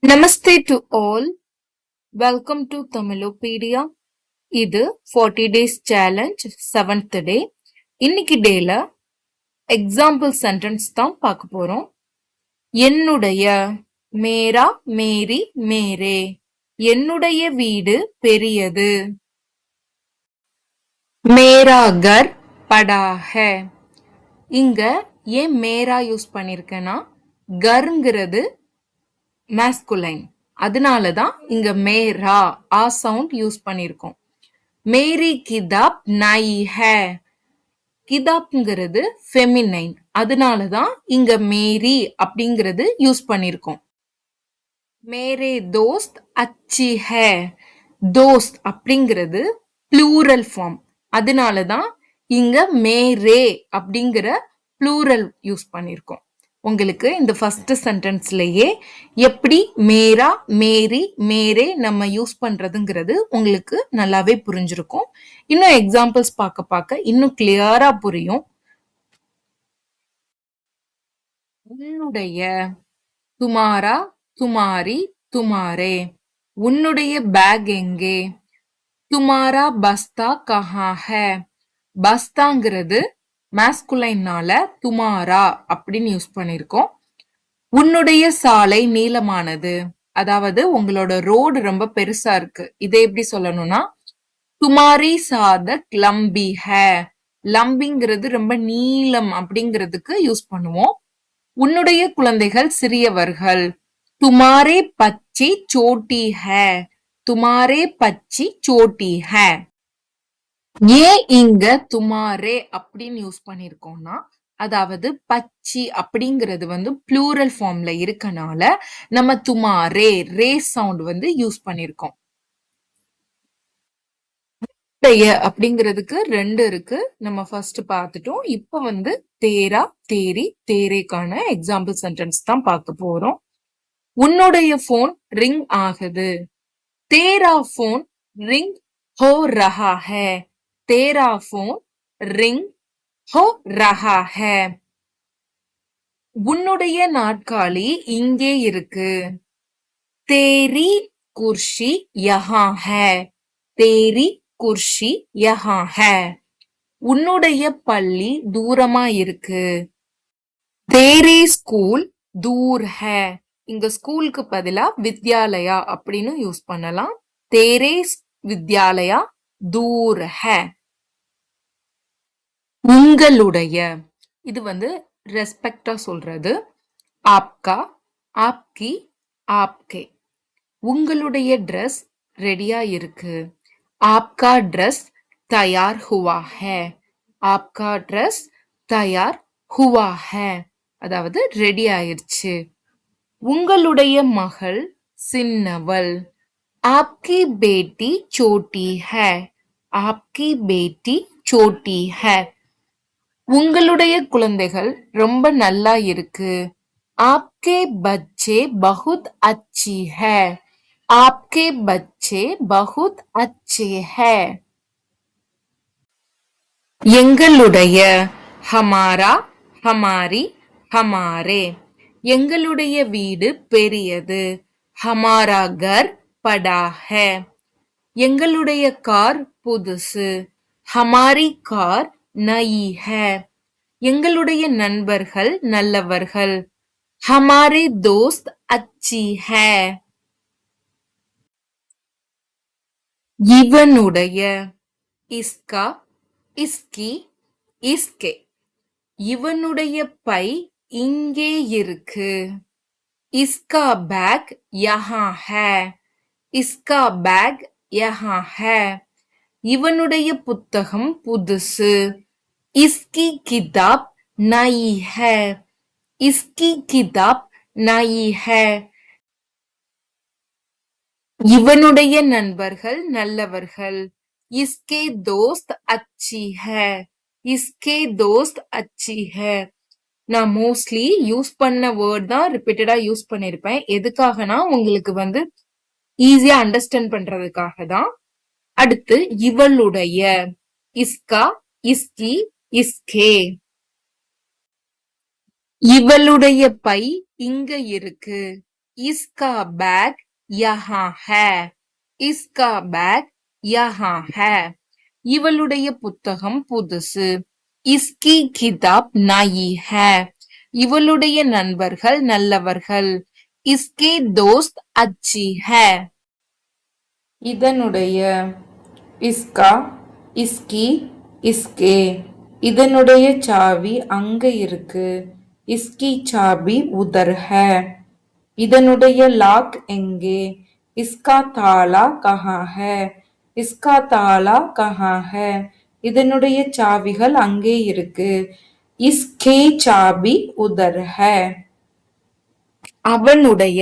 Namaste to all. Welcome to Tamilopedia. இது 40 days challenge 7th day. இன்னைக்கு டேல example sentence தான் பார்க்க போறோம். என்னுடைய மேரா மேரி மேரே. என்னுடைய வீடு பெரியது. மேரா கர் படா ஹை. இங்க ஏன் மேரா யூஸ் பண்ணிருக்கேன்னா கர்ங்கிறது மேஸ்குலைன், அதனாலதான் இங்க மேரா ஆ சவுண்ட் யூஸ் பண்ணிருக்கோம். மேரி கிதாப் நை ஹை. கிதாப்ங்கிறது ஃபெமினைன், அதனாலதான் இங்க மேரி அப்படிங்கிறது யூஸ் பண்ணிருக்கோம். மேரே தோஸ்த் அச்சி ஹை. தோஸ்த் அப்படிங்கிறது ப்ளூரல் ஃபார்ம், அதனாலதான் இங்க மேரே அப்படிங்கிற ப்ளூரல் யூஸ் பண்ணிருக்கோம். உங்களுக்கு இந்த ஃபர்ஸ்ட் சென்டென்ஸ்லயே எப்படி மேரா மேரி மேரே நம்ம யூஸ் பண்றதுங்கிறது உங்களுக்கு நல்லாவே புரிஞ்சிருக்கும். இன்னும் எக்ஸாம்பிள்ஸ் பார்க்க இன்னும் கிளியரா புரியும். உன்னுடைய துமாரா துமாரி துமாரே. உன்னுடைய பேக் எங்கே? துமாரா பஸ்தா கஹா ஹை. பஸ்தாங்கிறது மேஸ்குலைன்னால துமாரா அப்படின்னு யூஸ் பண்ணிருக்கோம். உன்னுடைய சாலை நீளமானது, அதாவது உங்களோட ரோடு ரொம்ப பெருசா இருக்கு. இதை எப்படி சொல்லணும்னா துமாரி சாதக் லம்பி ஹை. லம்பிங்கிறது ரொம்ப நீளம் அப்படிங்கிறதுக்கு யூஸ் பண்ணுவோம். உன்னுடைய குழந்தைகள் சிறியவர்கள். துமாரே பச்சி சோட்டி ஹை. துமாரே பச்சி சோட்டி ஹை. ஏன் இங்க துமாரே அப்படின்னு யூஸ் பண்ணிருக்கோம்னா, அதாவது பச்சி அப்படிங்கிறது ப்ளூரல் ஃபார்ம்ல இருக்கனால நம்ம துமாரே ரே சவுண்ட் யூஸ் பண்ணிருக்கோம். அப்படிங்கிறதுக்கு ரெண்டு இருக்கு, நம்ம ஃபர்ஸ்ட் பார்த்துட்டோம். இப்ப தேரா தேரி தேரேக்கான எக்ஸாம்பிள் சென்டென்ஸ் தான் பார்க்க போறோம். உன்னுடைய போன் ரிங் ஆகுது. தேரா போன் ரிங் ஹோ ரஹா ஹை. तेरा फोन रिंग हो रहा है. உன்னுடைய நாற்காலி இங்கே இருக்கு. तेरी कुर्सी यहाँ है. तेरी कुर्सी यहाँ है. உன்னுடைய பள்ளி தூரமா இருக்கு. तेरी स्कूल दूर है. இங்க ஸ்கூலுக்கு பதிலா வித்யாலயா அப்படின்னு யூஸ் பண்ணலாம். तेरे विद्यालया दूर है. உங்களுடைய இது ரெஸ்பெக்டா சொல்றது. ஆப்கா ஆப்கி ஆப்கே. உங்களுடைய ட்ரெஸ் ரெடியா இருக்கு. ஆப்கா ட்ரெஸ் தயார் ஹுவா ஹை. ஆப்கா ட்ரெஸ் தயார் ஹுவா ஹை, அதாவது ரெடி ஆயிருச்சு. உங்களுடைய மகள் சின்னவள். ஆப்கி பேட்டி சோட்டி ஹை. ஆப்கி பேட்டி சோட்டி ஹை. உங்களுடைய குழந்தைகள் ரொம்ப நல்லா இருக்கு. ஆப்கே பச்சே பகுத் அச்சி ஹை. ஆப்கே பச்சே பகுத் அச்சே ஹை. எங்களுடைய ஹமாரா ஹமாரி ஹமாரே. எங்களுடைய வீடு பெரியது. ஹமாரா கர் படா ஹை. எங்களுடைய கார் புதுசு. ஹமாரி கார் நயி ஹை. எங்களுடைய நண்பர்கள் நல்லவர்கள். ஹமாரே தோஸ்த் அச்சி ஹை. இவனுடைய இஸ்கா இஸ்கி இஸ்கே. இவனுடைய பை இங்கே இருக்கு. இஸ்கா பேக் யஹா ஹை. இஸ்கா பேக் யஹா ஹை. இவனுடைய புத்தகம் புதுசு. इसकी किताब नई है. इसकी किताब नई है. இவனுடைய நண்பர்கள் நல்லவர்கள். इसके दोस्त अच्छी है. इसके दोस्त अच्छी है. நான் மோஸ்ட்லி யூஸ் பண்ண வேர்ட் தான் ரிப்பீட்டடா யூஸ் பண்ணிருப்பேன். எதுக்காகனா உங்களுக்கு ஈஸியா அண்டர்ஸ்டாண்ட் பண்றதுக்காக தான். அடுத்து இவளுடைய இஸ்கா இஸ்கி இஸ்கே. இவளுடைய பை இங்க இருக்கு. इसका बैग यहाँ है इसका बैग यहाँ है இவளுடைய புத்தகம் புதுசு इसकी किताब नई है இவளுடைய நண்பர்கள் நல்லவர்கள் इसके दोस्त अच्छी है இதனுடைய इसका इसकी इसके இதனுடைய சாவி அங்க இருக்கு इसकी चाबी उधर है இதனுடைய லாக் எங்கே इसका ताला कहाँ है इसका ताला कहाँ है இதனுடைய சாவிகள் அங்கே இருக்கு इसके चाबी उधर है அவனுடைய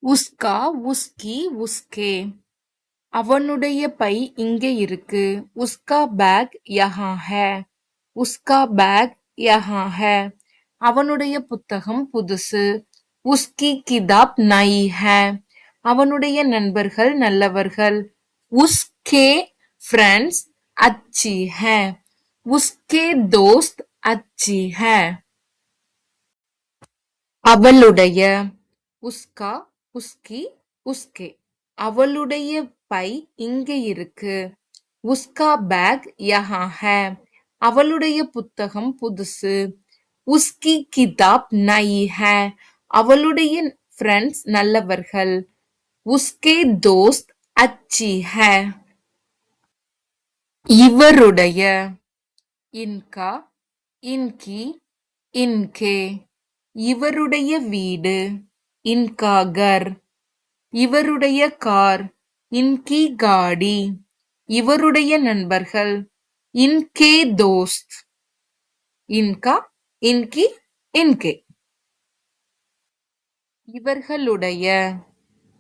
उसका उसकी उसके அவனுடைய பை இங்கே இருக்கு उसका बैग यहाँ है उसका बैग यहाँ है அவனுடைய புத்தகம் புதுசு उसकी किताब नई है அவனுடைய நண்பர்கள் நல்லவர்கள் उसके फ्रेंड्स अच्छी है उसके दोस्त अच्छी है அவளுடைய उसका उसकी उसके அவளுடைய பை இங்கே இருக்கு उसका बैग यहाँ है அவளுடைய புத்தகம் புதுசு उसकी किताब नई है அவளுடைய ஃப்ரெண்ட்ஸ் நல்லவர்கள் उसके दोस्त अच्छी है இவருடைய इनका इनकी इनके இவருடைய வீடு इनका घर இவருடைய கார் इनकी गाड़ी இவருடைய நண்பர்கள் इनके दोस्त इनका इनकी इनके இவர்களுடைய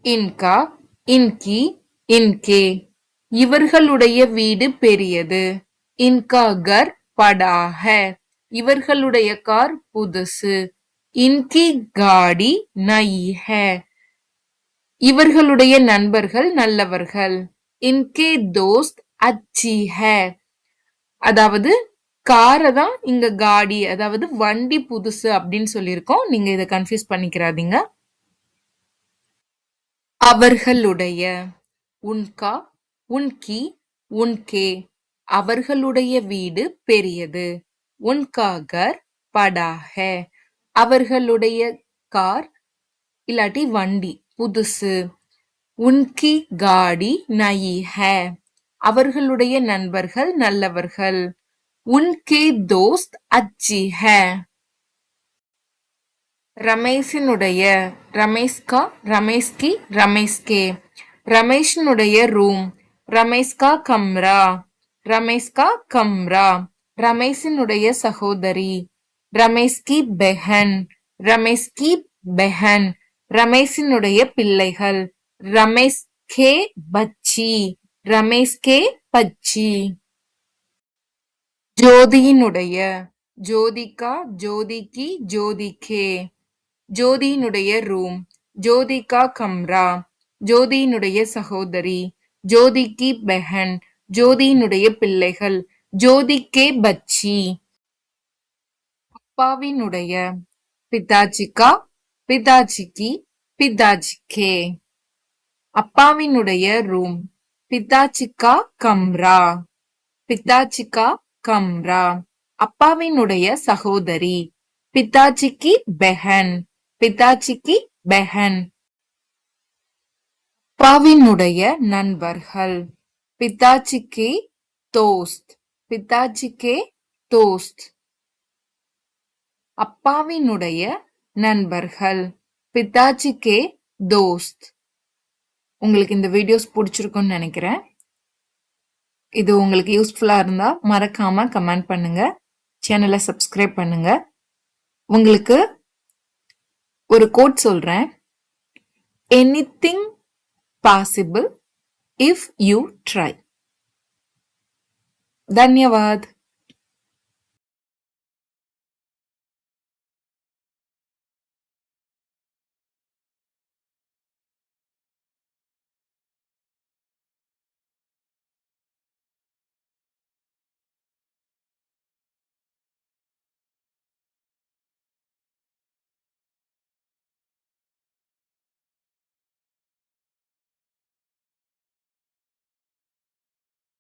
इनका इनकी इनके இவர்களுடைய வீடு பெரியது इनका घर बड़ा है இவர்களுடைய கார் புதுசு इनकी गाड़ी नई है இவர்களுடைய நண்பர்கள் நல்லவர்கள் इनके दोस्त अच्छी है அதாவது காரை தான் இங்க காடி அதாவது வண்டி புதுசு அப்படின்னு சொல்லியிருக்கோம் நீங்க இதை கன்ஃபியூஸ் பண்ணிக்கிறாதீங்க அவர்களுடைய உன்கா உன்கி உன்கே அவர்களுடைய வீடு பெரியது உன்கா கர் படா ஹே அவர்களுடைய கார் இல்லாட்டி வண்டி புதுசு உன்கி காடி நயி ஹே அவர்களுடைய நண்பர்கள் நல்லவர்கள் உன்கே தோஸ்த் அச்சி ஹே ரமேஷினுடைய ரமேஷ்கா ரமேஷ்கி ரமேஷ்கே ரமேஷினுடைய ரூம் ரமேஷ்கா கம்ரா ரமேஷ்கா கம்ரா ரமேஷினுடைய சகோதரி ரமேஷ்கி பெஹன் ரமேஷ்கி பெஹன் ரமேஷினுடைய பிள்ளைகள் ரமேஷ் கே பச்சி ரமேஷ் கே பச்சி ஜோதியினுடைய ஜோதிகா ஜோதிகி ஜோதிகே ஜோதியினுடைய ரூம் ஜோதிகா கம்ரா ஜோதியினுடைய சகோதரி ஜோதிகி பெஹன் ஜோதியினுடைய பிள்ளைகள் ஜோதிகே பச்சி அப்பாவினுடைய பிதாஜிகா பிதாஜிகி பிதாஜிகே அப்பாவினுடைய ரூம் பிதாஜிகா கம்ரா பிதாஜிகா கம்ரா அப்பாவினுடைய சகோதரி பிதாஜிக்கு பெஹன் பிதாஜிக்கு பெஹன் அப்பாவினுடைய நண்பர்கள் பிதாஜிக்கு தோஸ்த் பிதாஜிக்கே தோஸ்த் அப்பாவினுடைய நண்பர்கள் பிதாஜிக்கே தோஸ்த் உங்களுக்கு இந்த வீடியோஸ் பிடிச்சிருக்கும்னு நினைக்கிறேன் இது உங்களுக்கு யூஸ்ஃபுல்லா இருந்தா மறக்காம கமெண்ட் பண்ணுங்க சேனலை சப்ஸ்கிரைப் பண்ணுங்க உங்களுக்கு ஒரு கோட் சொல்றேன் anything possible if you try தன்யவாத்